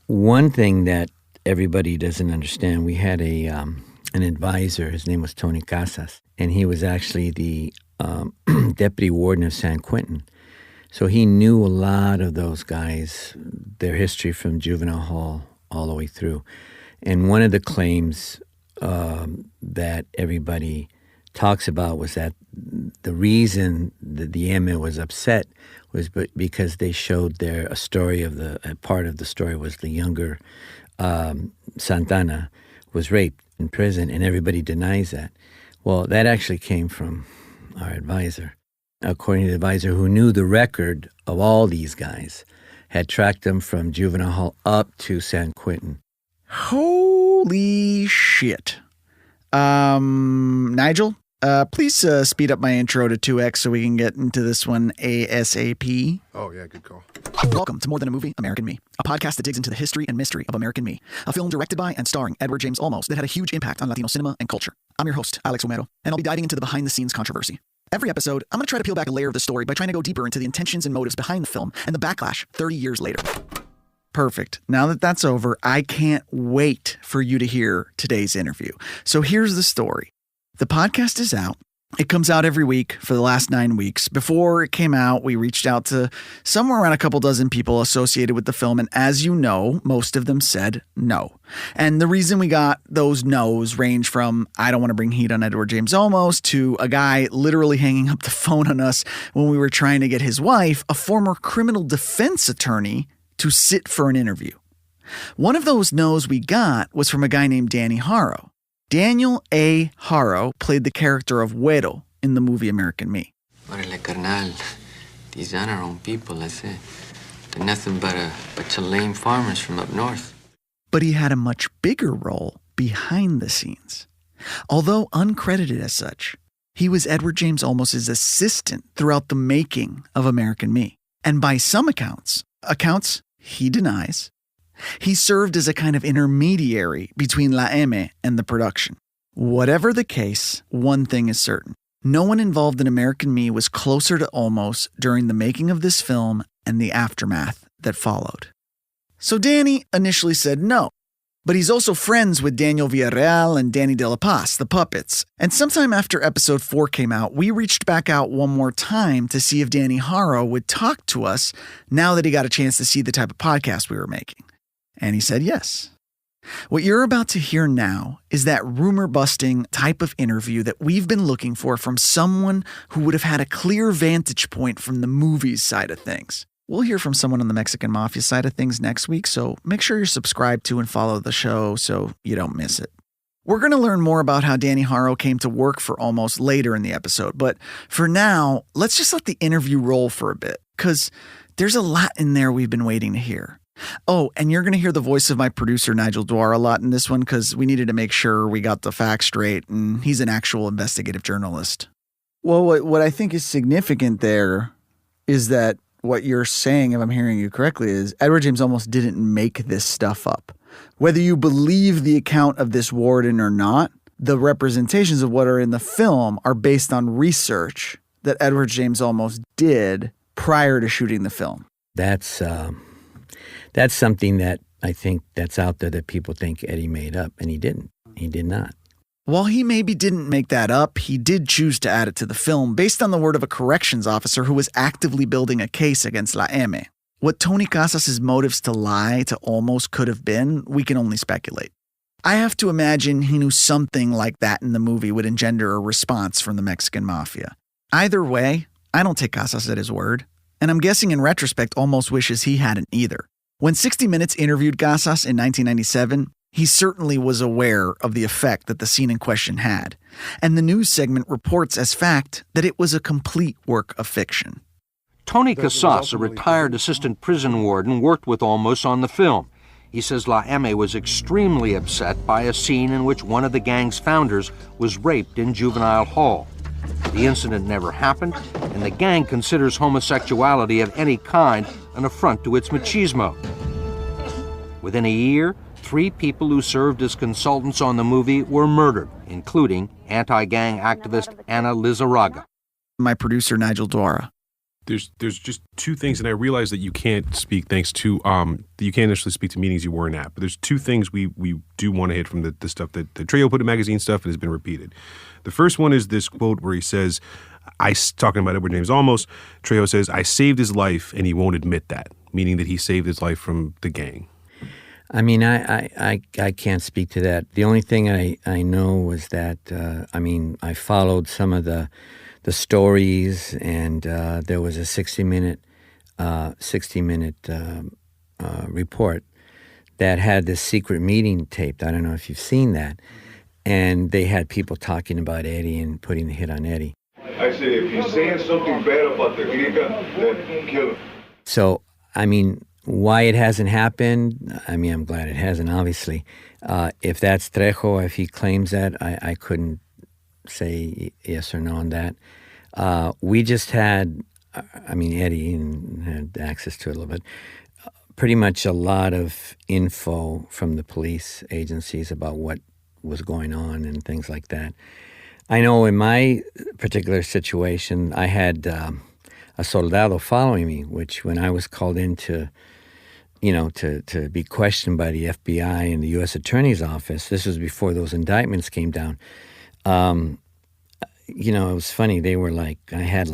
one thing that everybody doesn't understand, we had an advisor. His name was Tony Casas, and he was actually the deputy warden of San Quentin. So he knew a lot of those guys, their history from juvenile hall all the way through. And one of the claims that everybody talks about was that the reason that the M was upset was because they showed a part of the story was the younger Santana was raped in prison, and everybody denies that. Well, that actually came from our advisor. According to the advisor, who knew the record of all these guys, had tracked them from juvenile hall up to San Quentin. Holy shit. Nigel, please speed up my intro to 2x so we can get into this one ASAP. Oh, yeah, good call. Welcome to More Than a Movie, American Me, a podcast that digs into the history and mystery of American Me, a film directed by and starring Edward James Olmos that had a huge impact on Latino cinema and culture. I'm your host, Alex Romero, and I'll be diving into the behind-the-scenes controversy. Every episode, I'm going to try to peel back a layer of the story by trying to go deeper into the intentions and motives behind the film and the backlash 30 years later. Perfect. Now that that's over, I can't wait for you to hear today's interview. So here's the story. The podcast is out. It comes out every week for the last 9 weeks. Before it came out, we reached out to somewhere around a couple dozen people associated with the film. And as you know, most of them said no. And the reason we got those no's range from, I don't want to bring heat on Edward James Olmos, to a guy literally hanging up the phone on us when we were trying to get his wife, a former criminal defense attorney, to sit for an interview. One of those no's we got was from a guy named Danny Haro. Daniel A. Haro played the character of Güero in the movie American Me. Órale, carnal. These aren't our own people, I say. They're nothing but a bunch of lame farmers from up north. But he had a much bigger role behind the scenes. Although uncredited as such, he was Edward James Olmos' assistant throughout the making of American Me. And by some accounts he denies, he served as a kind of intermediary between La M and the production. Whatever the case, one thing is certain. No one involved in American Me was closer to Olmos during the making of this film and the aftermath that followed. So Danny initially said no, but he's also friends with Daniel Villarreal and Danny De La Paz, the puppets. And sometime after episode 4 came out, we reached back out one more time to see if Danny Haro would talk to us now that he got a chance to see the type of podcast we were making. And he said yes. What you're about to hear now is that rumor-busting type of interview that we've been looking for from someone who would have had a clear vantage point from the movies side of things. We'll hear from someone on the Mexican Mafia side of things next week, so make sure you're subscribed to and follow the show so you don't miss it. We're going to learn more about how Danny Haro came to work for Olmos later in the episode, but for now, let's just let the interview roll for a bit, because there's a lot in there we've been waiting to hear. Oh, and you're going to hear the voice of my producer, Nigel Dwar, a lot in this one because we needed to make sure we got the facts straight, and he's an actual investigative journalist. Well, what I think is significant there is that what you're saying, if I'm hearing you correctly, is Edward James Olmos didn't make this stuff up. Whether you believe the account of this warden or not, the representations of what are in the film are based on research that Edward James Olmos did prior to shooting the film. That's something that I think that's out there that people think Eddie made up, and he didn't. He did not. While he maybe didn't make that up, he did choose to add it to the film based on the word of a corrections officer who was actively building a case against La M. What Tony Casas' motives to lie to Olmos could have been, we can only speculate. I have to imagine he knew something like that in the movie would engender a response from the Mexican Mafia. Either way, I don't take Casas at his word, and I'm guessing in retrospect Olmos wishes he hadn't either. When 60 Minutes interviewed Casas in 1997, he certainly was aware of the effect that the scene in question had, and the news segment reports as fact that it was a complete work of fiction. Tony Casas, a retired assistant prison warden, worked with Olmos on the film. He says La M was extremely upset by a scene in which one of the gang's founders was raped in juvenile hall. The incident never happened, and the gang considers homosexuality of any kind an affront to its machismo. Within a year, 3 people who served as consultants on the movie were murdered, including anti-gang activist Ana Lizarraga. My producer, Nigel Dwar. there's just two things, and I realize that you can't speak thanks to you can't actually speak to meetings you weren't at. But there's two things we do want to hit from the stuff that Trejo put in magazine stuff and has been repeated. The first one is this quote where he says, talking about Edward James Olmos, Trejo says, "I saved his life, and he won't admit that," meaning that he saved his life from the gang. I mean, I can't speak to that. The only thing I know was that, I followed some of the stories, and there was a 60-minute report that had this secret meeting taped. I don't know if you've seen that. And they had people talking about Eddie and putting the hit on Eddie. I said, if he's saying something bad about the Griga, then kill him. So, why it hasn't happened, I'm glad it hasn't, obviously. If that's Trejo, if he claims that, I couldn't say yes or no on that. We just had, Eddie and had access to it a little bit, pretty much a lot of info from the police agencies about what was going on and things like that. I know in my particular situation, I had a soldado following me, which when I was called in to be questioned by the FBI and the U.S. Attorney's Office, this was before those indictments came down. It was funny. They were I had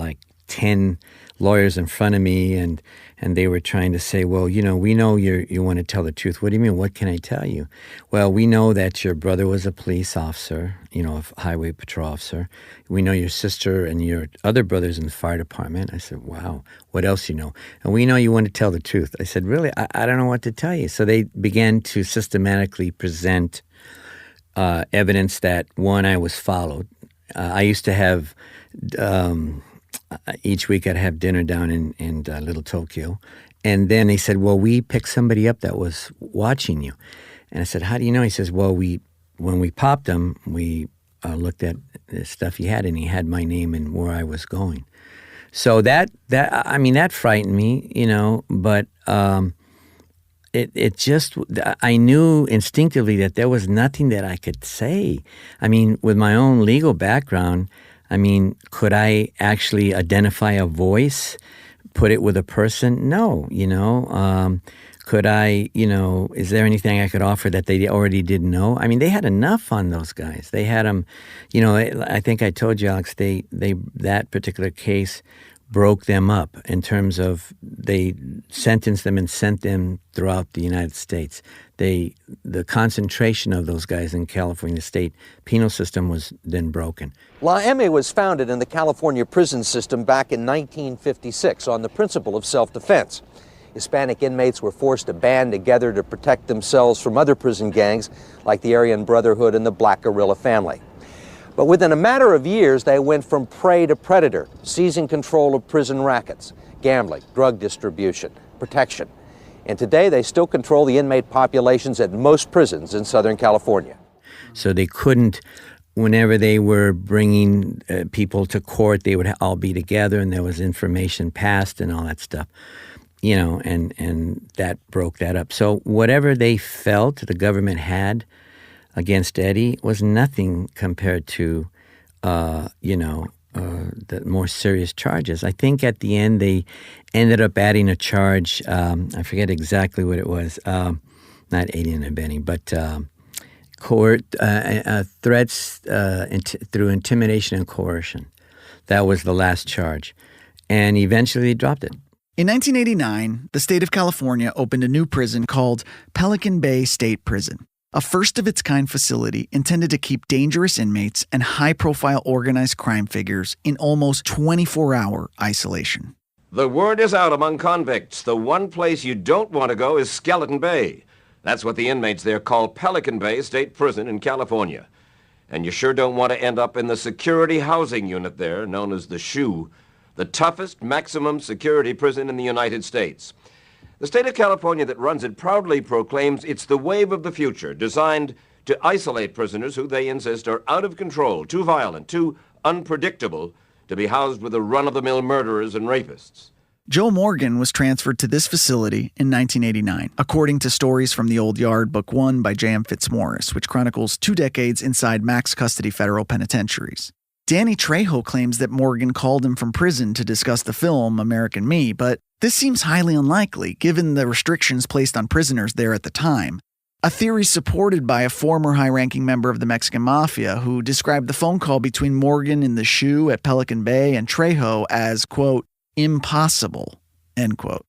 10 lawyers in front of me, and they were trying to say, well, we know you want to tell the truth. What do you mean? What can I tell you? Well, we know that your brother was a police officer, a highway patrol officer. We know your sister and your other brothers in the fire department. I said, wow, what else you know? And we know you want to tell the truth. I said, really? I don't know what to tell you. So they began to systematically present evidence that, one, I was followed. I used to have... each week I'd have dinner down in Little Tokyo. And then they said, well, we picked somebody up that was watching you. And I said, how do you know? He says, well, when we popped him, we looked at the stuff he had, and he had my name and where I was going. So that frightened me, but it just, I knew instinctively that there was nothing that I could say. With my own legal background, could I actually identify a voice, put it with a person? No, could I, is there anything I could offer that they already didn't know? They had enough on those guys. They had them, I think I told you, Alex, that particular case broke them up in terms of they sentenced them and sent them throughout the United States. The concentration of those guys in California state penal system was then broken. La M was founded in the California prison system back in 1956 on the principle of self-defense. Hispanic inmates were forced to band together to protect themselves from other prison gangs like the Aryan Brotherhood and the Black Guerrilla Family. But within a matter of years, they went from prey to predator, seizing control of prison rackets, gambling, drug distribution, protection. And today, they still control the inmate populations at most prisons in Southern California. So they couldn't, whenever they were bringing people to court, they would all be together, and there was information passed and all that stuff, and that broke that up. So whatever they felt the government had against Eddie was nothing compared to, the more serious charges. I think at the end they ended up adding a charge. I forget exactly what it was. Not aiding and abetting, but threats through intimidation and coercion. That was the last charge, and eventually they dropped it. In 1989, the state of California opened a new prison called Pelican Bay State Prison, a first-of-its-kind facility intended to keep dangerous inmates and high-profile organized crime figures in almost 24-hour isolation. The word is out among convicts. The one place you don't want to go is Skeleton Bay. That's what the inmates there call Pelican Bay State Prison in California. And you sure don't want to end up in the security housing unit there, known as the SHU, the toughest maximum security prison in the United States. The state of California that runs it proudly proclaims it's the wave of the future, designed to isolate prisoners who they insist are out of control, too violent, too unpredictable to be housed with the run-of-the-mill murderers and rapists. Joe Morgan was transferred to this facility in 1989, according to Stories from the Old Yard, Book 1 by J.M. Fitzmaurice, which chronicles 2 decades inside max custody federal penitentiaries. Danny Trejo claims that Morgan called him from prison to discuss the film American Me, but this seems highly unlikely given the restrictions placed on prisoners there at the time. A theory supported by a former high-ranking member of the Mexican Mafia who described the phone call between Morgan in the SHU at Pelican Bay and Trejo as, quote, impossible, end quote.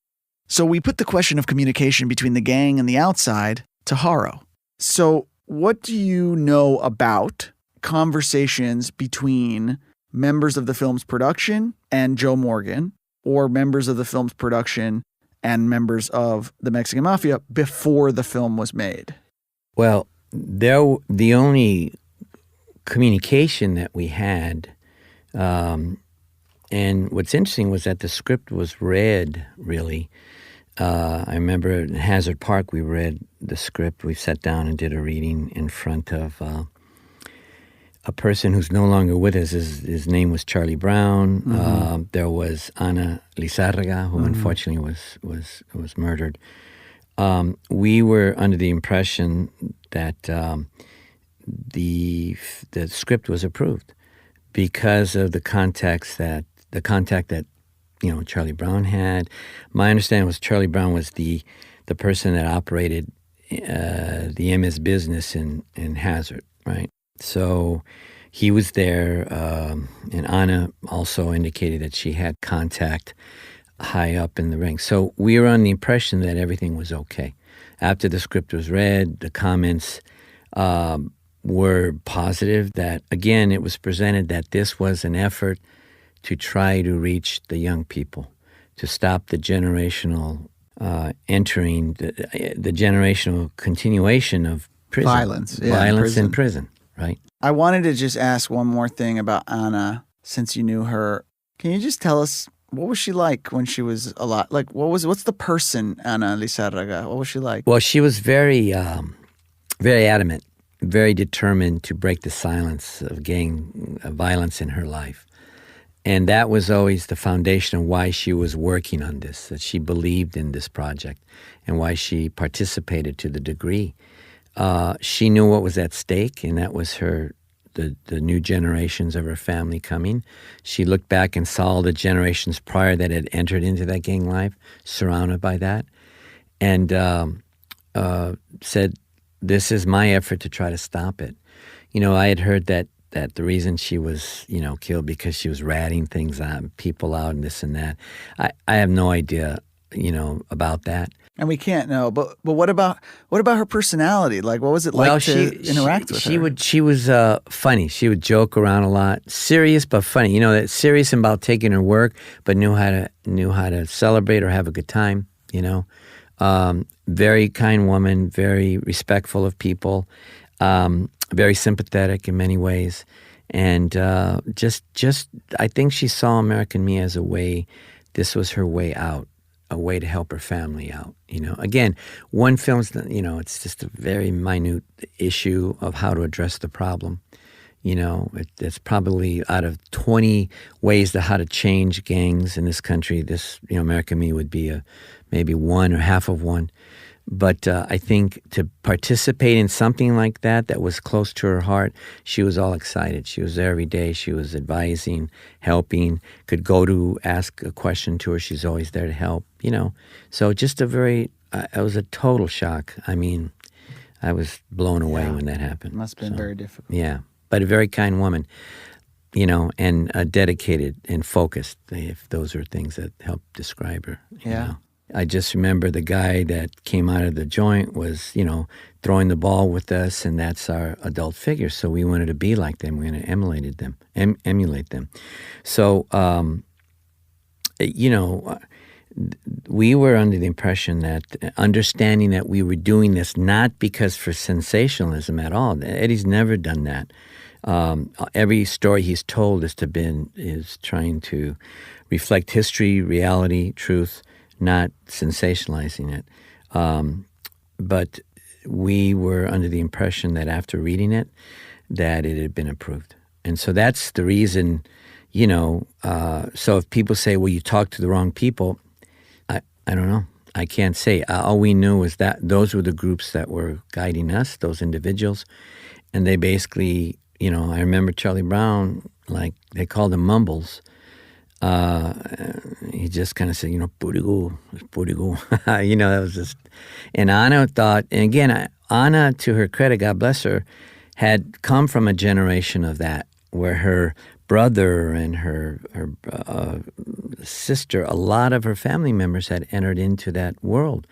So we put the question of communication between the gang and the outside to Haro. So what do you know about conversations between members of the film's production and Joe Morgan, or members of the film's production and members of the Mexican Mafia before the film was made? Well, the only communication that we had, and what's interesting was that the script was read, really. I remember in Hazard Park we read the script. We sat down and did a reading in front of a person who's no longer with us. His name was Charlie Brown. Mm-hmm. There was Ana Lizárraga, who unfortunately was murdered. We were under the impression that the script was approved because of the contact that Charlie Brown had. My understanding was Charlie Brown was the person that operated the MS business in Hazard, right? So he was there, and Ana also indicated that she had contact high up in the ranks. So we were on the impression that everything was okay. After the script was read, the comments were positive, that, again, it was presented that this was an effort to try to reach the young people, to stop the generational entering, the generational continuation of prison. Violence in prison, right? I wanted to just ask one more thing about Ana, since you knew her. Can you just tell us, what was she like when she was alive? Like, what's the person, Ana Lizárraga? What was she like? Well, she was very, very adamant, very determined to break the silence of gang violence in her life. And that was always the foundation of why she was working on this, that she believed in this project and why she participated to the degree. She knew what was at stake, and that was the new generations of her family coming. She looked back and saw the generations prior that had entered into that gang life, surrounded by that, and said, this is my effort to try to stop it. I had heard that the reason she was, killed because she was ratting things on people out and this and that. I have no idea, about that. And we can't know. But what about her personality? Like, what was it like to interact with her? She was funny. She would joke around a lot, serious but funny. That serious about taking her work, but knew how to celebrate or have a good time. Very kind woman, very respectful of people. Very sympathetic in many ways, and just I think she saw American Me as a way. This was her way out, a way to help her family out. Again, one film's it's just a very minute issue of how to address the problem. It's probably out of 20 ways how to change gangs in this country. This American Me would be maybe one or half of one. But I think to participate in something like that was close to her heart, she was all excited. She was there every day. She was advising, helping, could go to ask a question to her. She's always there to help, So just it was a total shock. I mean, I was blown away when that happened. Must have been very difficult. Yeah, but a very kind woman, and dedicated and focused, if those are things that help describe her. You know? I just remember the guy that came out of the joint was, throwing the ball with us, and that's our adult figure. So we wanted to be like them. We wanted to emulate them. So, we were under the impression that, understanding that we were doing this not because for sensationalism at all. Eddie's never done that. Every story he's told is trying to reflect history, reality, truth, not sensationalizing it. But we were under the impression that after reading it, that it had been approved. And so that's the reason, so if people say, well, you talked to the wrong people, I don't know. I can't say. All we knew was that those were the groups that were guiding us, those individuals. And they basically, I remember Charlie Brown like they called him Mumbles. He just kind of said, purigo. That was just, and Ana thought, and again, Ana, to her credit, God bless her, had come from a generation of that, where her brother and her sister, a lot of her family members had entered into that world.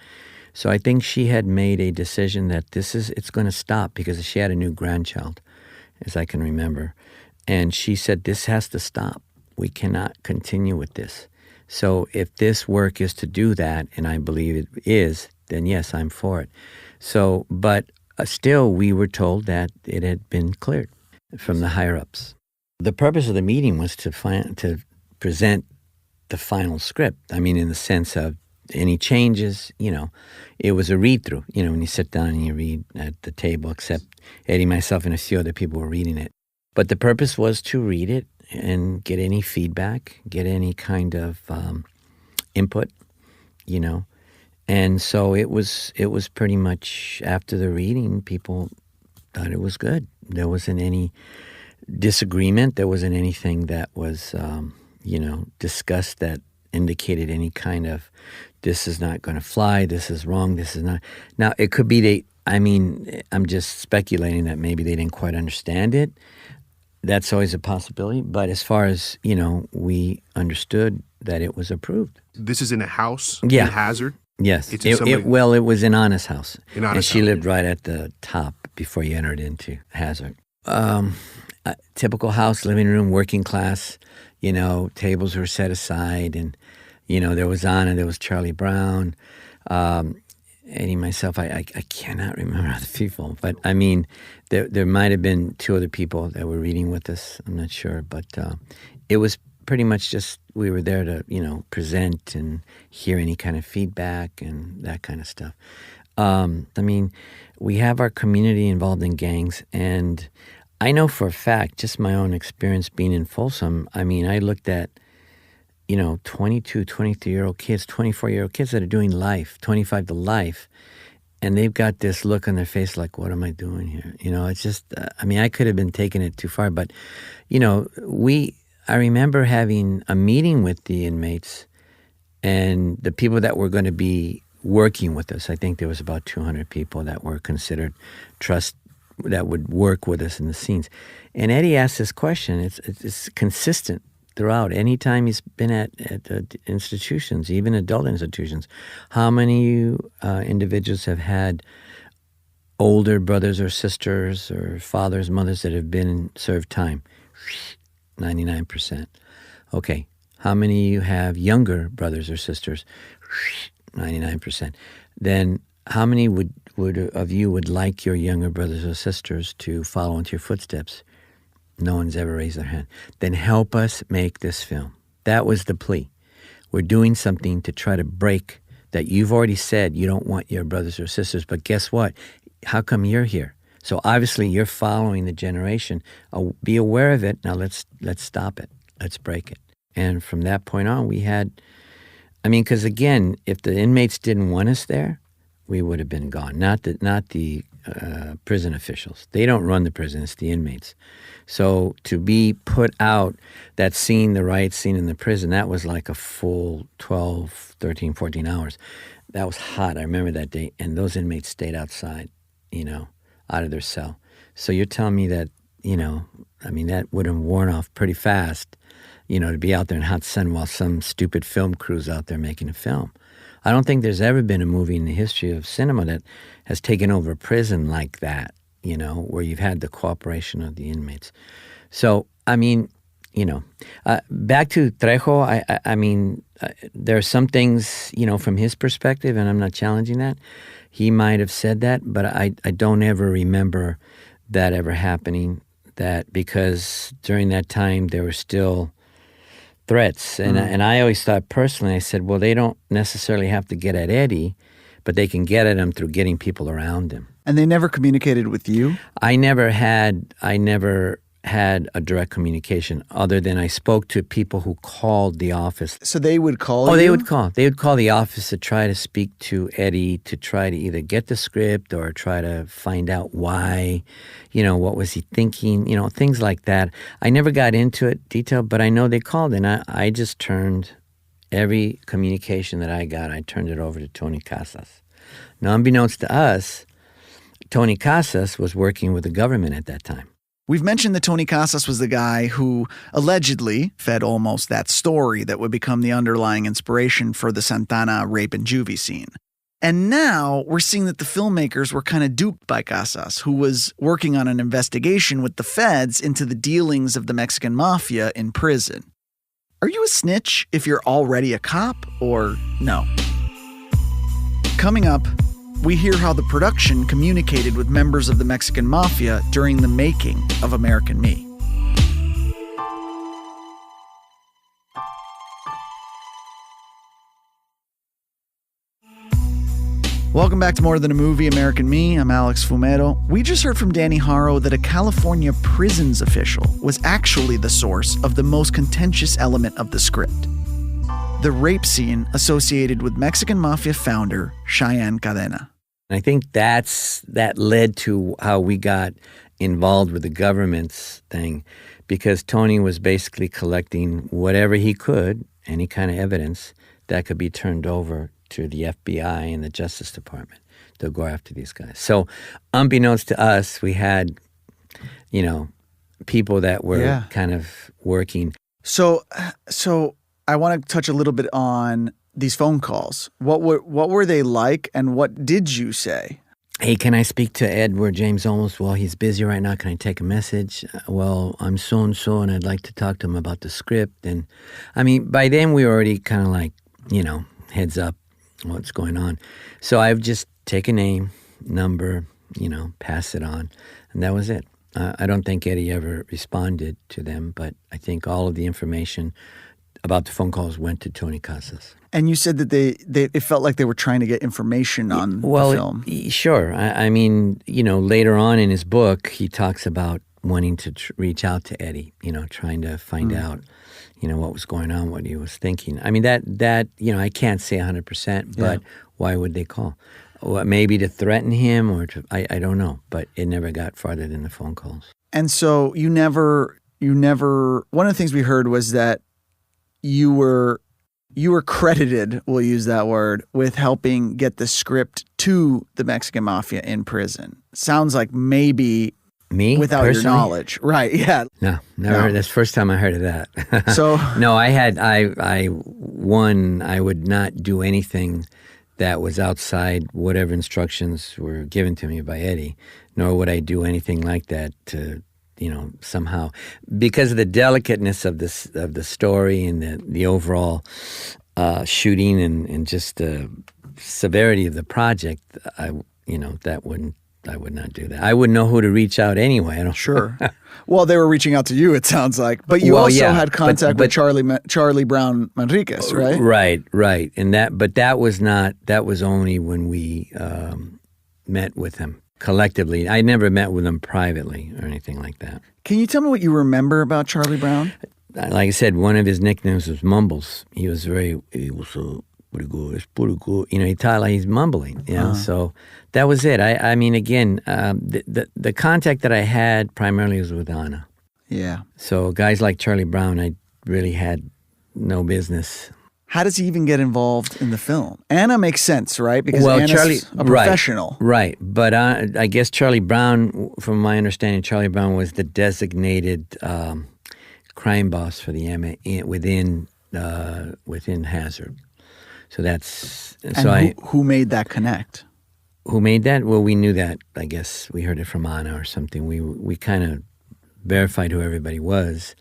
So I think she had made a decision that it's going to stop, because she had a new grandchild, as I can remember. And she said, this has to stop. We cannot continue with this. So if this work is to do that, and I believe it is, then yes, I'm for it. So, but still, we were told that it had been cleared from the higher-ups. The purpose of the meeting was to present the final script. I mean, in the sense of any changes, it was a read-through. When you sit down and you read at the table, except Eddie, myself, and a few other people were reading it. But the purpose was to read it and get any feedback, get any kind of input, And so it was pretty much, after the reading, people thought it was good. There wasn't any disagreement. There wasn't anything that was, discussed that indicated any kind of, this is not going to fly, this is wrong, this is not. Now, it could be I'm just speculating that maybe they didn't quite understand it. That's always a possibility. But as far as, we understood that it was approved. This is in a house in Hazard? Yes. It was in Ana's house. And she lived right at the top before you entered into Hazard. A typical house, living room, working class, tables were set aside. And, there was Ana, there was Charlie Brown, Eddie, myself. I cannot remember other people. But, I mean, there might have been two other people that were reading with us. I'm not sure. But it was pretty much just, we were there to, present and hear any kind of feedback and that kind of stuff. We have our community involved in gangs, and I know for a fact, just my own experience being in Folsom, I looked at, 22, 23-year-old kids, 24-year-old kids that are doing life, 25 to life, and they've got this look on their face like, what am I doing here? It's just, I could have been taking it too far, but, I remember having a meeting with the inmates and the people that were going to be working with us. I think there was about 200 people that were considered trust that would work with us in the scenes. And Eddie asked this question. It's consistent throughout. Anytime he's been at institutions, even adult institutions, how many individuals have had older brothers or sisters or fathers, mothers that have been served time? 99%. Okay, how many of you have younger brothers or sisters? 99%. Then how many of you would like your younger brothers or sisters to follow into your footsteps? No one's ever raised their hand. Then help us make this film. That was the plea. We're doing something to try to break that. You've already said you don't want your brothers or sisters, but guess what? How come you're here? So obviously you're following the generation. Be aware of it. Now let's stop it. Let's break it. And from that point on, we had, because again, if the inmates didn't want us there, we would have been gone. Not the prison officials. They don't run the prison. It's the inmates. So to be put out, that scene, the riot scene in the prison, that was like a full 12, 13, 14 hours. That was hot. I remember that day. And those inmates stayed outside, out of their cell. So you're telling me that, that would have worn off pretty fast, to be out there in hot sun while some stupid film crew's out there making a film. I don't think there's ever been a movie in the history of cinema that has taken over a prison like that, where you've had the cooperation of the inmates. So, back to Trejo, there are some things, from his perspective, and I'm not challenging that. He might have said that, but I don't ever remember that ever happening, because during that time there were still threats. And I always thought personally, I said, well, they don't necessarily have to get at Eddie, but they can get at him through getting people around him. And they never communicated with you? I never had a direct communication other than I spoke to people who called the office. So they would call Oh, you? they would call. They would call the office to try to speak to Eddie, to try to either get the script or try to find out why, what was he thinking, things like that. I never got into it detail, but I know they called, and I just turned every communication that I got, I turned it over to Tony Casas. Now, unbeknownst to us, Tony Casas was working with the government at that time. We've mentioned that Tony Casas was the guy who allegedly fed Olmos that story that would become the underlying inspiration for the Santana rape and juvie scene. And now we're seeing that the filmmakers were kind of duped by Casas, who was working on an investigation with the feds into the dealings of the Mexican mafia in prison. Are you a snitch if you're already a cop, or no? Coming up, we hear how the production communicated with members of the Mexican mafia during the making of American Me. Welcome back to More Than a Movie, American Me. I'm Alex Fumero. We just heard from Danny Haro that a California prisons official was actually the source of the most contentious element of the script: the rape scene associated with Mexican mafia founder Cheyenne Cadena. And I think that led to how we got involved with the government's thing, because Tony was basically collecting whatever he could, any kind of evidence that could be turned over to the FBI and the Justice Department to go after these guys. So unbeknownst to us, we had, people that were kind of working. So I want to touch a little bit on these phone calls. What were they like, and what did you say? Hey, can I speak to Edward James Olmos? Well, he's busy right now. Can I take a message? Well, I'm so-and-so, and I'd like to talk to him about the script. And, by then we were already kind of like, heads up, what's going on. So I've just take a name, number, pass it on. And that was it. I don't think Eddie ever responded to them, but I think all of the information about the phone calls went to Tony Casas. And you said that it felt like they were trying to get information on the film. Sure. Later on in his book, he talks about wanting to reach out to Eddie, trying to find out, what was going on, what he was thinking. That I can't say 100%, but why would they call? Well, maybe to threaten him or to, I don't know, but it never got farther than the phone calls. And so you never, one of the things we heard was that you were credited, we'll use that word, with helping get the script to the Mexican mafia in prison. Sounds like maybe me without personally? Your knowledge. Right, yeah. No, never heard. That's the first time I heard of that. So no, I would not do anything that was outside whatever instructions were given to me by Eddie, nor would I do anything like that to somehow, because of the delicateness of the story and the overall shooting and just the severity of the project, I would not do that. I wouldn't know who to reach out anyway. Sure. Well, they were reaching out to you, it sounds like. But you had contact with Charlie Brown Manriquez, right? Right. And that was only when we met with him collectively. I never met with him privately or anything like that. Can you tell me what you remember about Charlie Brown? Like I said, one of his nicknames was Mumbles. He was pretty good. It's pretty good. He talked like he's mumbling. So that was it. The contact that I had primarily was with Anna. Yeah. So guys like Charlie Brown, I really had no business. How does he even get involved in the film? Anna makes sense, right? Because Anna's a professional. Right. But I guess Charlie Brown, from my understanding, Charlie Brown was the designated crime boss for the MA within Hazard. So that's... Who made that connect? Who made that? Well, we knew that. I guess we heard it from Anna or something. We kind of verified who everybody was.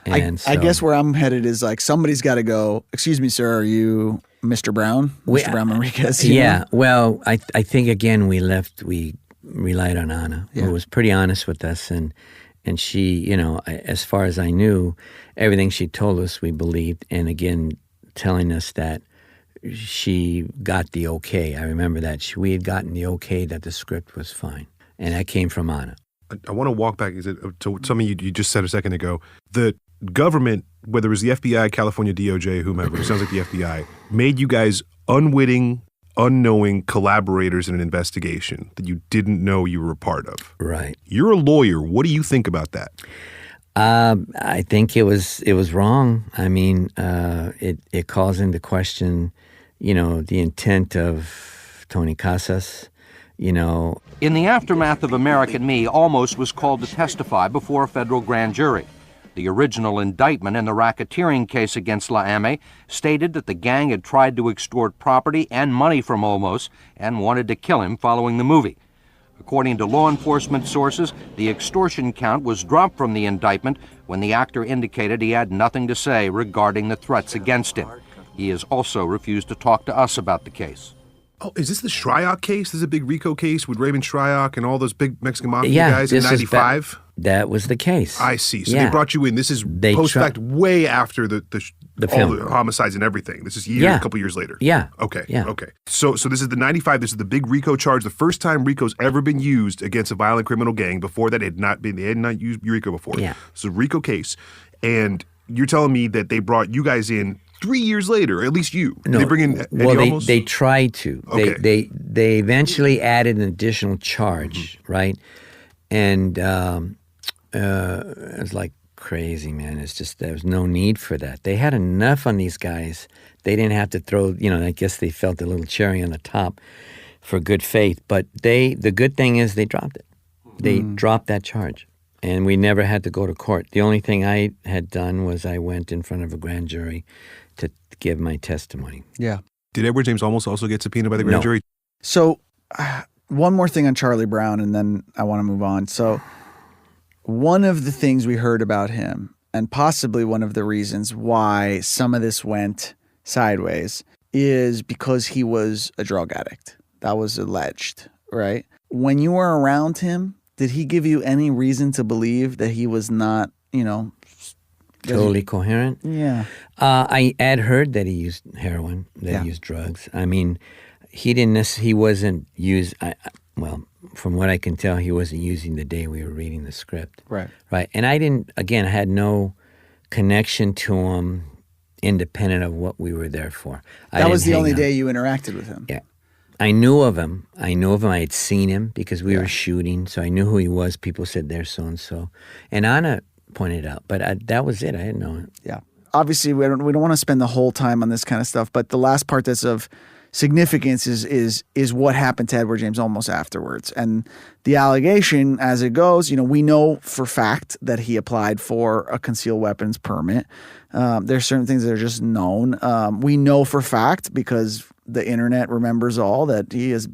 And I guess where I'm headed is like somebody's got to go, excuse me, sir, are you Mr. Brown? Mr. Brown Manriquez? Yeah. Well, I think, again, we relied on Anna, who was pretty honest with us. And she, as far as I knew, everything she told us we believed. And again, telling us that she got the okay. I remember that. We had gotten the okay that the script was fine. And that came from Anna. I want to walk back to something you just said a second ago. The government, whether it was the FBI, California DOJ, whomever, it sounds like the FBI, made you guys unwitting, unknowing collaborators in an investigation that you didn't know you were a part of. Right. You're a lawyer. What do you think about that? I think it was wrong. I mean, it calls into question, the intent of Tony Casas. In the aftermath of American Me, Olmos was called to testify before a federal grand jury. The original indictment in the racketeering case against La Ame stated that the gang had tried to extort property and money from Olmos and wanted to kill him following the movie. According to law enforcement sources, the extortion count was dropped from the indictment when the actor indicated he had nothing to say regarding the threats against him. He has also refused to talk to us about the case. Oh, is this the Shryock case? This is a big RICO case with Raymond Shryock and all those big Mexican mafia guys in 95? That was the case. I see. So they brought you in. This is post-fact way after the film. All the homicides and everything. This is a couple years later. Yeah. Okay. Yeah. Okay. So this is the 95. This is the big RICO charge. The first time RICO's ever been used against a violent criminal gang. Before that, they had not used RICO before. Yeah. It's a RICO case. And you're telling me that they brought you guys in 3 years later, or at least you. No, they bring in Eddie Olmos? They tried to. Okay. They eventually added an additional charge, right? And it was like crazy, man. It's just there was no need for that. They had enough on these guys. They didn't have to throw, I guess they felt a little cherry on the top for good faith. But the good thing is they dropped it. They dropped that charge. And we never had to go to court. The only thing I had done was I went in front of a grand jury to give my testimony. Yeah. Did Edward James Olmos also get subpoenaed by the grand jury? So one more thing on Charlie Brown, and then I want to move on. So one of the things we heard about him, and possibly one of the reasons why some of this went sideways, is because he was a drug addict. That was alleged, right? When you were around him, did he give you any reason to believe that he was not, totally coherent? Yeah. I had heard that he used heroin, that he used drugs. I mean, he wasn't used, from what I can tell, he wasn't using the day we were reading the script. Right. Right. And I had no connection to him independent of what we were there for. That was the only day you interacted with him. Yeah. I knew of him. I had seen him because we were shooting, so I knew who he was. People said, there's so-and-so. And Anna pointed out, but that was it. I didn't know it. Yeah. Obviously, we don't want to spend the whole time on this kind of stuff, but the last part that's of significance is what happened to Edward James Olmos afterwards. And the allegation, as it goes, we know for fact that he applied for a concealed weapons permit. There's certain things that are just known. We know for fact, because the internet remembers all, that he is.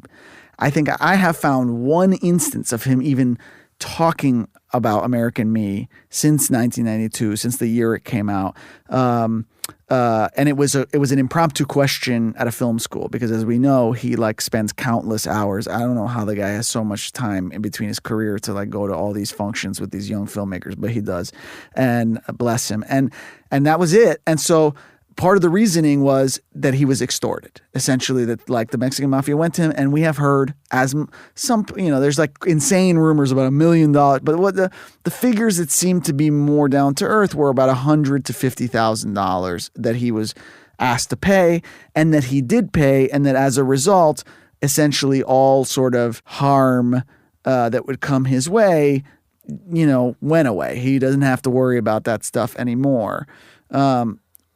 I think I have found one instance of him even talking about American Me since 1992, since the year it came out. And it was an impromptu question at a film school, because as we know, he spends countless hours. I don't know how the guy has so much time in between his career to go to all these functions with these young filmmakers, but he does. And bless him. And that was it. And so part of the reasoning was that he was extorted, essentially, that the Mexican mafia went to him. And we have heard as some, there's insane rumors about $1 million, but what the figures that seemed to be more down to earth were about $100,000 to $50,000 that he was asked to pay, and that he did pay. And that as a result, essentially all sort of harm that would come his way, went away. He doesn't have to worry about that stuff anymore.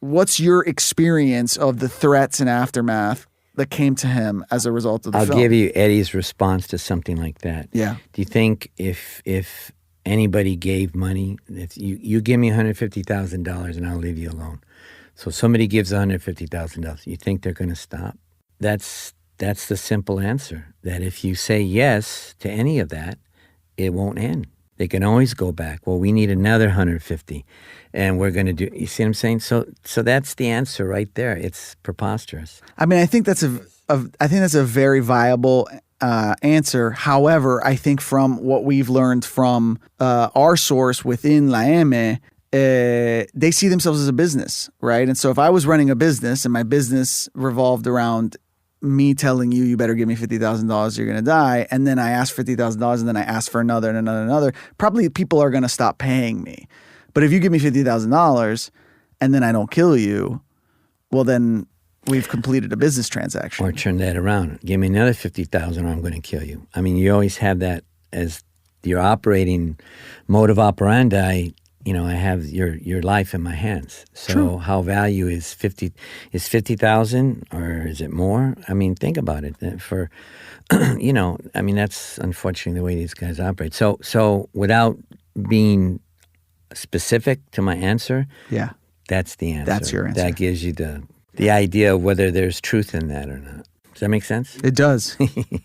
What's your experience of the threats and aftermath that came to him as a result of the film? I'll give you Eddie's response to something like that. Yeah. Do you think if anybody gave money, if you give me $150,000 and I'll leave you alone. So somebody gives $150,000, you think they're going to stop? That's the simple answer. That if you say yes to any of that, it won't end. They can always go back. Well, we need another 150, and we're going to do. You see what I'm saying? So that's the answer right there. It's preposterous. I mean, I think that's a very viable answer. However, I think from what we've learned from our source within La Eme, they see themselves as a business, right? And so if I was running a business and my business revolved around me telling you better give me $50,000, you're going to die, and then I ask for $50,000 and then I ask for another and another and another, probably people are going to stop paying me. But if you give me $50,000 and then I don't kill you, well, then we've completed a business transaction. Or turn that around. Give me another $50,000 or I'm going to kill you. I mean, you always have that as your operating mode of operandi. You know, I have your life in my hands. So True. how value is 50,000 or is it more? I mean, think about it. For you know, I mean, that's unfortunately the way these guys operate. So without being specific to my answer, Yeah. that's the answer. That's your answer. That gives you the idea of whether there's truth in that or not. Does that make sense? It does.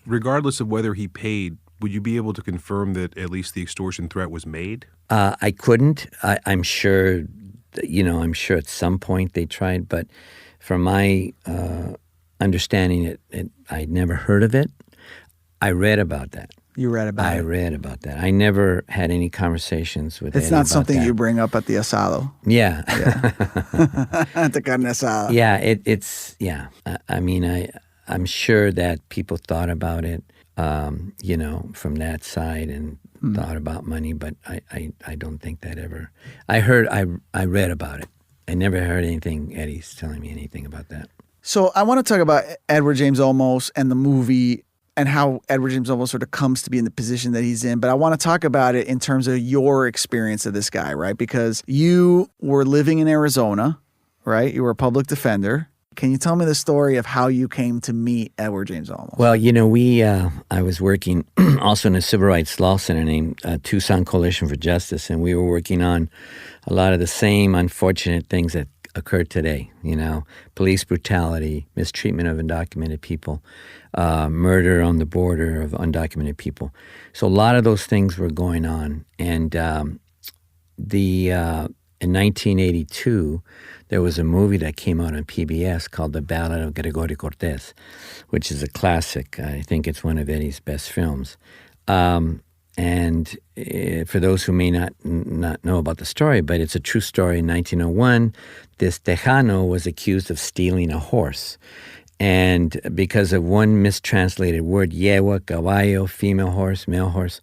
Regardless of whether he paid, would you be able to confirm that at least the extortion threat was made? I couldn't. I'm sure, I'm sure at some point they tried, but from my understanding, I'd never heard of it. I read about that. You read about I it. read about that. I never had any conversations with It's Eddie not about something that. you bring up at the asado. Yeah. At the carne asada. Yeah, it's I mean, I'm sure that people thought about it, from that side and thought about money, but I don't think that ever. I read about it. I never heard anything. Eddie's telling me anything about that. So I want to talk about Edward James Olmos and the movie and how Edward James Olmos sort of comes to be in the position that he's in. But I want to talk about it in terms of your experience of this guy, right? Because you were living in Arizona, right? You were a public defender. Can you tell me the story of how you came to meet Edward James Olmos? Well, I was working also in a civil rights law center named Tucson Coalition for Justice, and we were working on a lot of the same unfortunate things that occur today, police brutality, mistreatment of undocumented people, murder on the border of undocumented people. So a lot of those things were going on. And in 1982, there was a movie that came out on PBS called The Ballad of Gregorio Cortez, which is a classic. I think it's one of Eddie's best films. And for those who may not know about the story, but it's a true story. In 1901, this Tejano was accused of stealing a horse. And because of one mistranslated word, yegua, caballo, female horse, male horse,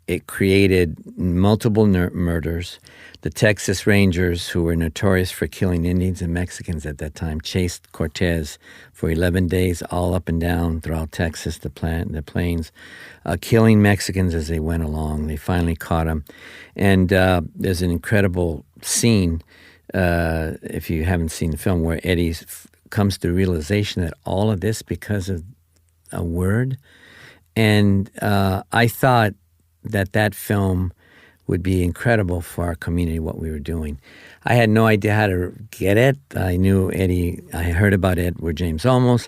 it created multiple murders. The Texas Rangers, who were notorious for killing Indians and Mexicans at that time, chased Cortez for 11 days all up and down throughout Texas, the plains, killing Mexicans as they went along. They finally caught him. And there's an incredible scene, if you haven't seen the film, where Eddie comes to the realization that all of this because of a word. And I thought that film would be incredible for our community, what we were doing. I had no idea how to get it. I knew Eddie. I heard about Edward James Olmos.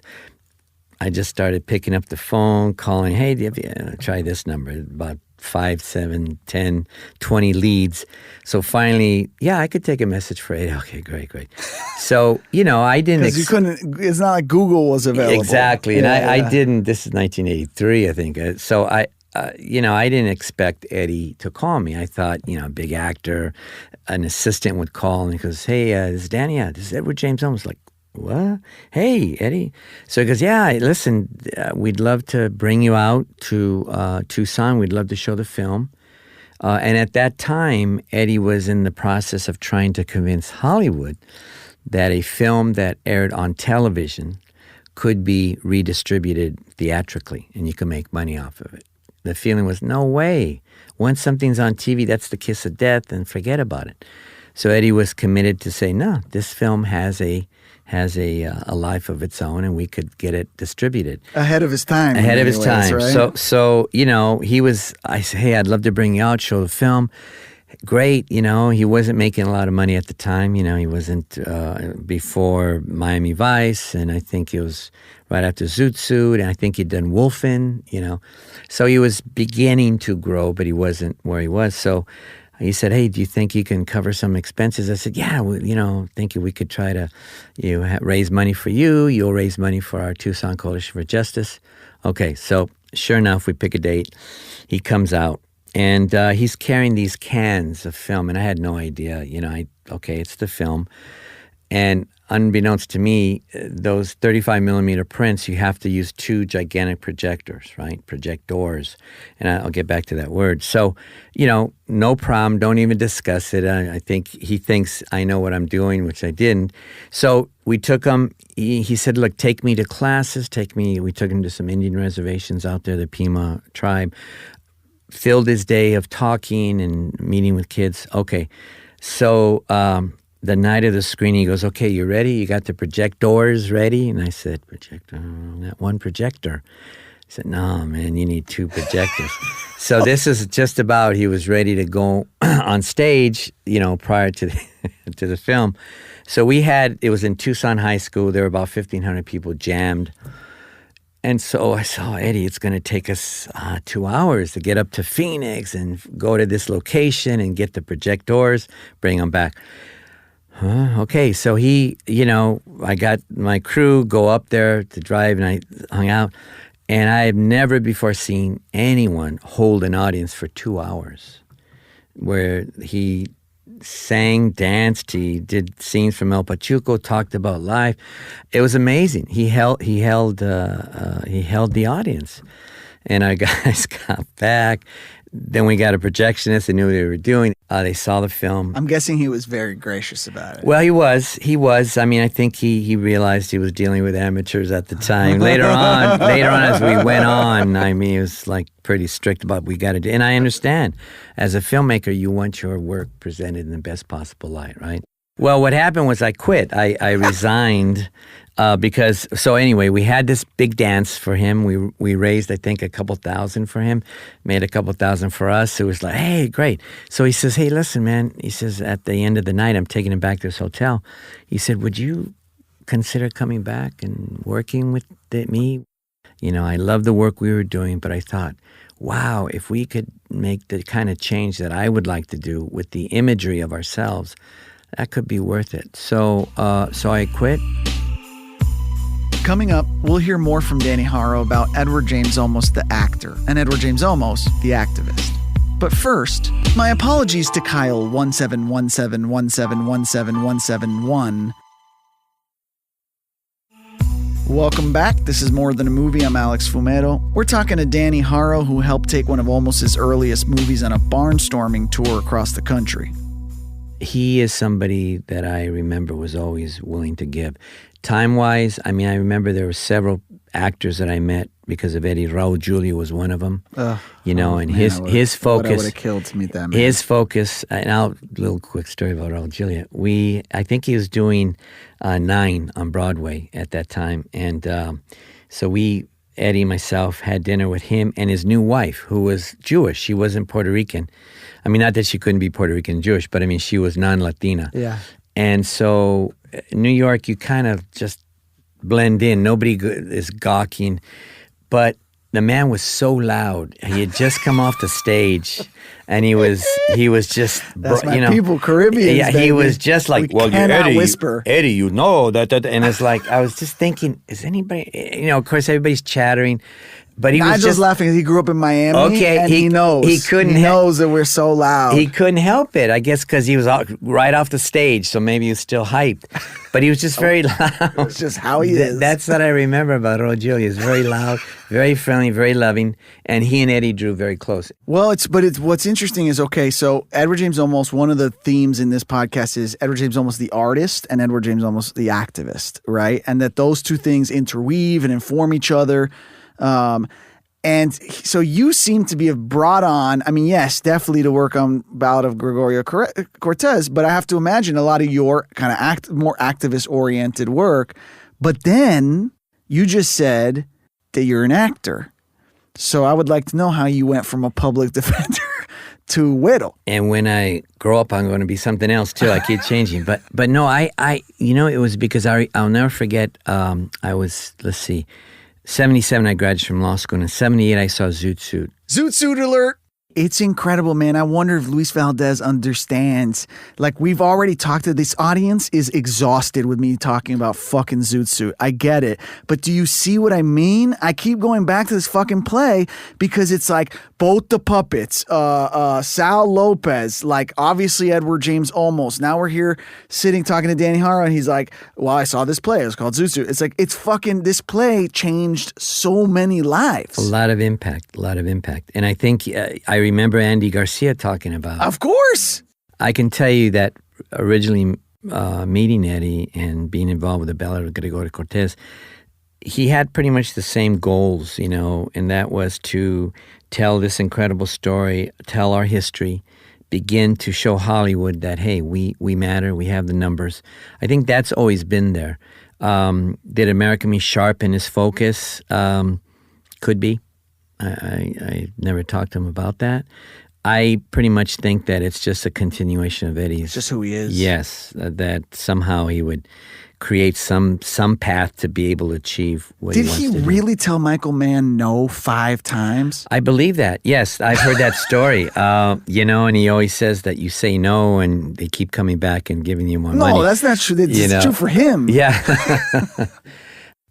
I just started picking up the phone, calling, hey, try this number, about 5, 7, 10, 20 leads. So finally, I could take a message for Eddie. Okay, great. So, I didn't... Because you couldn't... It's not like Google was available. Exactly. And I didn't... This is 1983, I think. So I didn't expect Eddie to call me. I thought, big actor, an assistant would call and he goes, hey, this is Danny. This is Edward James Olmos. Like, what? Hey, Eddie. So he goes, listen, we'd love to bring you out to Tucson. We'd love to show the film. And at that time, Eddie was in the process of trying to convince Hollywood that a film that aired on television could be redistributed theatrically and you could make money off of it. The feeling was, no way. Once something's on TV, that's the kiss of death, and forget about it. So Eddie was committed to say, no, this film has a life of its own, and we could get it distributed. Ahead of his time. Ahead of his time. Right? So he was, I said, hey, I'd love to bring you out, show the film. Great, he wasn't making a lot of money at the time. He wasn't before Miami Vice, and I think it was right after Zoot Suit, and I think he'd done Wolfen, So he was beginning to grow, but he wasn't where he was. So he said, hey, do you think you can cover some expenses? I said, yeah, think we could try to raise money for you. You'll raise money for our Tucson Coalition for Justice. Okay, so sure enough, we pick a date. He comes out. And he's carrying these cans of film, and I had no idea. Okay, it's the film. And unbeknownst to me, those 35 millimeter prints, you have to use 2 gigantic projectors, right? Projectors. And I'll get back to that word. So, no problem. Don't even discuss it. I think he thinks I know what I'm doing, which I didn't. So we took him. He said, look, take me to classes. We took him to some Indian reservations out there, the Pima tribe. Filled his day of talking and meeting with kids. Okay. So, the night of the screening, he goes, okay, you ready? You got the projectors ready? And I said, projector? That one projector. He said, no, man, you need 2 projectors. So this is just about, he was ready to go on stage, prior to to the film. So it was in Tucson High School. There were about 1,500 people jammed. And so I saw, Eddie, it's going to take us 2 hours to get up to Phoenix and go to this location and get the projectors, bring them back. Okay, so I got my crew go up there to drive, and I hung out. And I have never before seen anyone hold an audience for 2 hours, where he sang, danced, he did scenes from El Pachuco, talked about life. It was amazing. He held the audience, and our guys got back. Then we got a projectionist. They knew what they were doing. They saw the film. I'm guessing he was very gracious about it. Well, he was. I mean, I think he realized he was dealing with amateurs at the time. Later on, as we went on, I mean, he was like pretty strict about what we got to do. And I understand. As a filmmaker, you want your work presented in the best possible light, right? Well, what happened was I quit. I resigned because, so anyway, we had this big dance for him. We raised, I think, a couple thousand for him, made a couple thousand for us. It was like, hey, great. So he says, hey, listen, man. He says, at the end of the night, I'm taking him back to his hotel. He said, would you consider coming back and working with me? I love the work we were doing, but I thought, wow, if we could make the kind of change that I would like to do with the imagery of ourselves, that could be worth it. So I quit. Coming up, we'll hear more from Danny Haro about Edward James Olmos, the actor, and Edward James Olmos, the activist. But first, my apologies to Kyle 17171717171. Welcome back. This is More Than a Movie. I'm Alex Fumero. We're talking to Danny Haro, who helped take one of Olmos' earliest movies on a barnstorming tour across the country. He is somebody that I remember was always willing to give. Time-wise, I mean, I remember there were several actors that I met because of Eddie. Raul Julia was one of them. His focus. I would have killed to meet that man. His focus, and a little quick story about Raul Julia. I think he was doing 9 on Broadway at that time. And so Eddie and myself had dinner with him and his new wife, who was Jewish. She wasn't Puerto Rican. I mean, not that she couldn't be Puerto Rican Jewish, but I mean, she was non-Latina. Yeah. And so New York, you kind of just blend in. Nobody is gawking. But the man was so loud. He had just come off the stage, and he was just, that's my people, Caribbeans. Yeah, he was just like, well, Eddie, whisper. Eddie, that, and it's like I was just thinking, is anybody? Of course, everybody's chattering. But he was just laughing. He grew up in Miami. Okay, and he knows. He knows that we're so loud. He couldn't help it. I guess because he was right off the stage, so maybe he was still hyped. But he was just very loud. It's just how he is. That's what I remember about Raul Julia. He's very loud, very friendly, very loving, and he and Eddie drew very close. Well, what's interesting is, okay, so Edward James Olmos, one of the themes in this podcast is Edward James Olmos the artist and Edward James Olmos the activist, right? And that those two things interweave and inform each other. And so you seem to be brought on, I mean, yes, definitely to work on Ballad of Gregorio Cortez, but I have to imagine a lot of your kind of more activist-oriented work. But then you just said that you're an actor. So I would like to know how you went from a public defender to Whittle. And when I grow up, I'm going to be something else too. I keep changing. But no, I it was because I'll never forget, I was, 77, I graduated from law school. And in 78, I saw Zoot Suit. Zoot Suit alert. It's incredible, man. I wonder if Luis Valdez understands. Like, we've already talked to this audience is exhausted with me talking about fucking Zoot Suit. I get it. But do you see what I mean? I keep going back to this fucking play because it's like both the puppets, Sal Lopez, like obviously Edward James Olmos. Now we're here sitting talking to Danny Hara and he's like, well, I saw this play. It was called Zoot Suit. It's like, it's fucking, this play changed so many lives. A lot of impact. And I think I remember Andy Garcia talking about it. Of course. I can tell you that originally meeting Eddie and being involved with the Ballad of Gregorio Cortez, he had pretty much the same goals, you know, and that was to tell this incredible story, tell our history, begin to show Hollywood that, hey, we matter, we have the numbers. I think that's always been there. Did American Me sharpen his focus? Could be. I never talked to him about that. I pretty much think that it's just a continuation of Eddie's. Just who he is. Yes, that somehow he would create some path to be able to achieve what he wants to do. Did he really tell Michael Mann no 5 times? I believe that. Yes, I've heard that story. You know, and he always says that you say no and they keep coming back and giving you more money. No, that's not true. It's true for him. Yeah.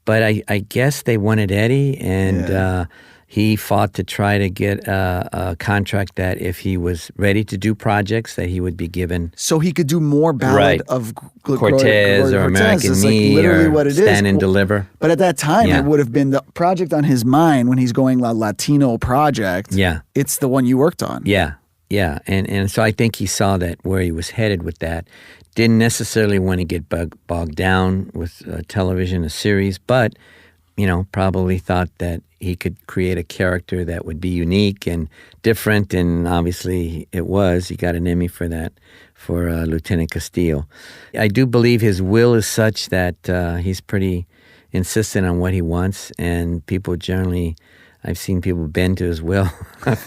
But I guess they wanted Eddie, and he fought to try to get a contract that if he was ready to do projects, that he would be given. So he could do more Ballad of Cortez or American Me, like literally or what it Stand is. and Deliver. But at that time, it would have been the project on his mind when he's going Latino project. Yeah. It's the one you worked on. Yeah. And so I think he saw that where he was headed with that. Didn't necessarily want to get bogged down with television, a series, but, you know, probably thought that he could create a character that would be unique and different, and obviously it was. He got an Emmy for that, for Lieutenant Castillo. I do believe his will is such that he's pretty insistent on what he wants, and people generally, I've seen people bend to his will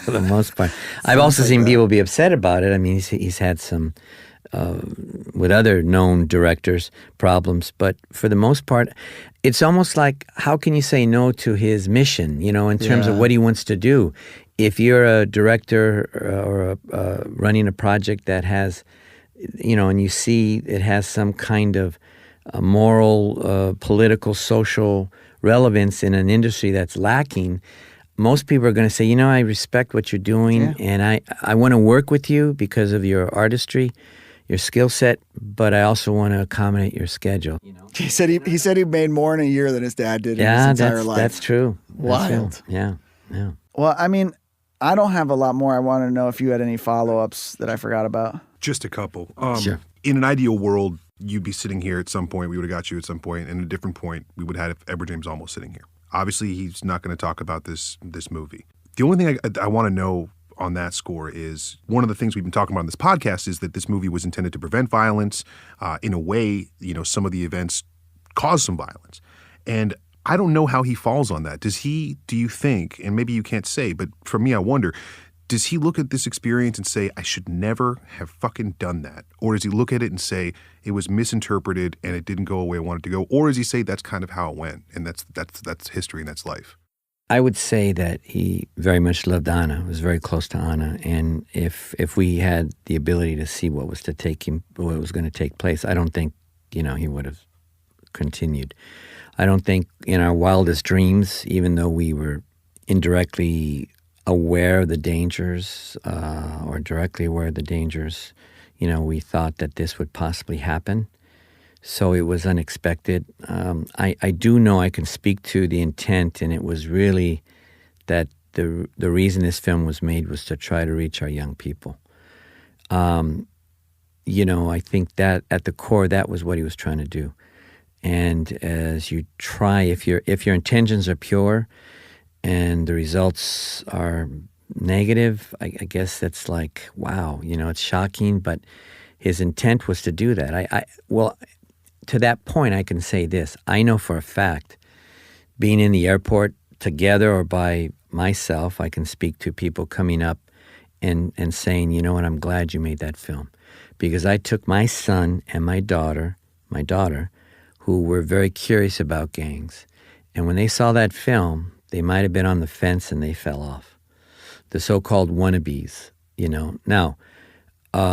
for the most part. I've also seen people be upset about it. I mean, he's had some, with other known directors, problems, but for the most part, it's almost like, how can you say no to his mission, you know, in terms of what he wants to do? If you're a director or running a project that has, you know, and you see it has some kind of moral, political, social relevance in an industry that's lacking, most people are going to say, you know, I respect what you're doing, and I want to work with you because of your artistry, your skill set, but I also want to accommodate your schedule. You know? He said he made more in a year than his dad did in his entire life. That's true. Wild. That's true. Yeah. Well, I mean, I don't have a lot more. I want to know if you had any follow-ups that I forgot about. Just a couple. Sure. In an ideal world, you'd be sitting here at some point. We would have got you at some point. And at a different point, we would have had Edward James Olmos sitting here. Obviously, he's not going to talk about this movie. The only thing I want to know on that score is, one of the things we've been talking about on this podcast is that this movie was intended to prevent violence. In a way, you know, some of the events caused some violence. And I don't know how he falls on that. Do you think, and maybe you can't say, but for me, I wonder, does he look at this experience and say, I should never have fucking done that? Or does he look at it and say, it was misinterpreted and it didn't go the way I wanted to go? Or does he say that's kind of how it went, and that's history and that's life? I would say that he very much loved Anna, was very close to Anna, and if we had the ability to see what was going to take place, I don't think, you know, he would have continued. I don't think in our wildest dreams, even though we were indirectly aware of the dangers, or directly aware of the dangers, you know, we thought that this would possibly happen. So it was unexpected. I do know I can speak to the intent, and it was really that the reason this film was made was to try to reach our young people. You know, I think that at the core, that was what he was trying to do. And as you try, if your intentions are pure and the results are negative, I guess that's like, wow, you know, it's shocking, but his intent was to do that. Well, to that point, I can say this. I know for a fact, being in the airport together or by myself, I can speak to people coming up and saying, you know what, I'm glad you made that film. Because I took my son and my daughter, who were very curious about gangs. And when they saw that film, they might have been on the fence and they fell off. the so-called wannabes, Now,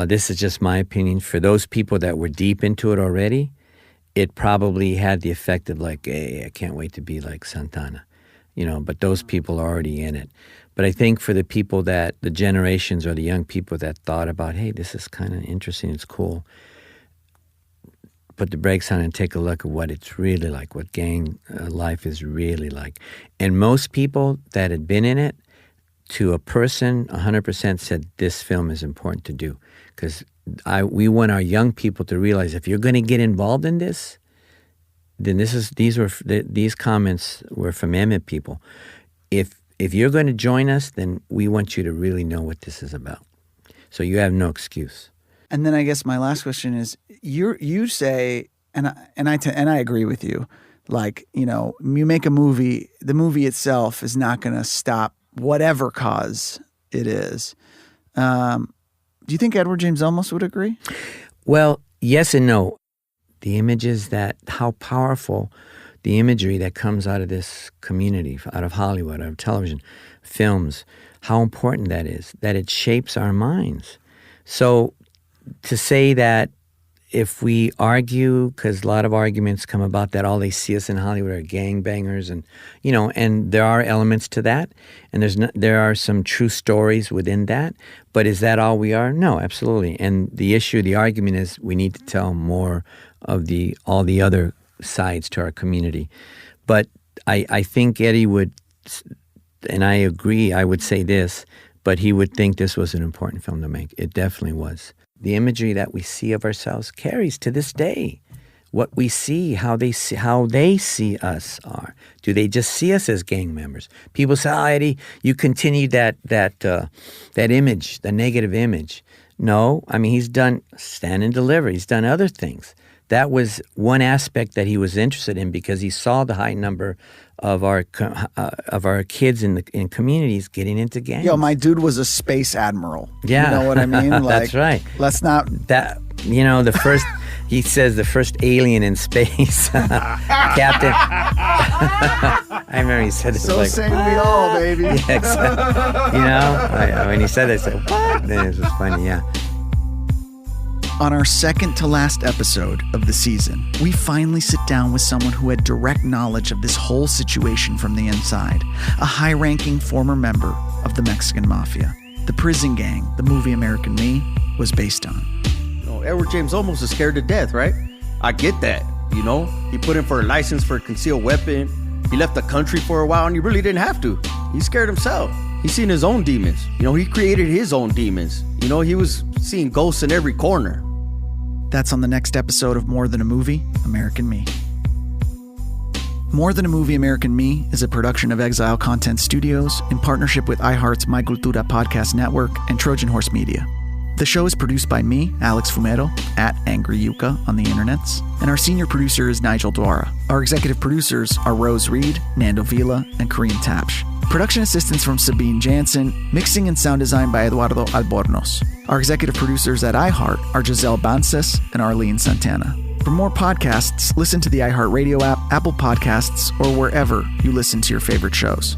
this is just my opinion. For those people that were deep into it already, it probably had the effect of like, hey, I can't wait to be like Santana, but those people are already in it. But I think for the people the generations or the young people that thought about, hey, this is kind of interesting, it's cool, put the brakes on and take a look at what it's really like, what gang life is really like. And most people that had been in it, to a person, 100% said this film is important to do. Because we want our young people to realize if you're going to get involved in this, then these comments were from Emmett people. If you're going to join us, then we want you to really know what this is about. So you have no excuse. And then I guess my last question is, you say, and I agree with you, like, you make a movie, the movie itself is not going to stop whatever cause it is. Do you think Edward James Olmos would agree? Well, yes and no. The images how powerful the imagery that comes out of this community, out of Hollywood, out of television, films, how important that is, that it shapes our minds. So to say that if we argue, because a lot of arguments come about that all they see us in Hollywood are gangbangers, and and there are elements to that, and there are some true stories within that. But is that all we are? No, absolutely. And the argument is we need to tell more of all the other sides to our community. But I think Eddie would, and I agree, I would say this, but he would think this was an important film to make. It definitely was. The imagery that we see of ourselves carries to this day. What we see, how they see us are. Do they just see us as gang members? People say, "Oh, Eddie, you continue that image, the negative image." No, I mean he's done Stand and Deliver. He's done other things. That was one aspect that he was interested in because he saw the high number of our kids in communities getting into gangs. Yo, my dude was a space admiral. Yeah. You know what I mean? Like, that's right. Let's not... the first... He says the first alien in space, Captain. I remember he said this. So like, say we all, baby. Yeah, exactly. When he said that, I said, what? Then it was funny, yeah. On our second to last episode of the season, we finally sit down with someone who had direct knowledge of this whole situation from the inside, a high-ranking former member of the Mexican Mafia, the prison gang the movie American Me was based on. Edward James Olmos is scared to death, right? I get that, He put in for a license for a concealed weapon. He left the country for a while, and he really didn't have to. He scared himself. He's seen his own demons. He created his own demons. He was seeing ghosts in every corner. That's on the next episode of More Than a Movie, American Me. More Than a Movie, American Me is a production of Exile Content Studios in partnership with iHeart's My Cultura Podcast Network and Trojan Horse Media. The show is produced by me, Alex Fumero, at Angry Yuka on the internets, and our senior producer is Nigel Dwara. Our executive producers are Rose Reed, Nando Vila, and Kareem Tapsh. Production assistance from Sabine Jansen, mixing and sound design by Eduardo Albornoz. Our executive producers at iHeart are Giselle Bances and Arlene Santana. For more podcasts, listen to the iHeartRadio app, Apple Podcasts, or wherever you listen to your favorite shows.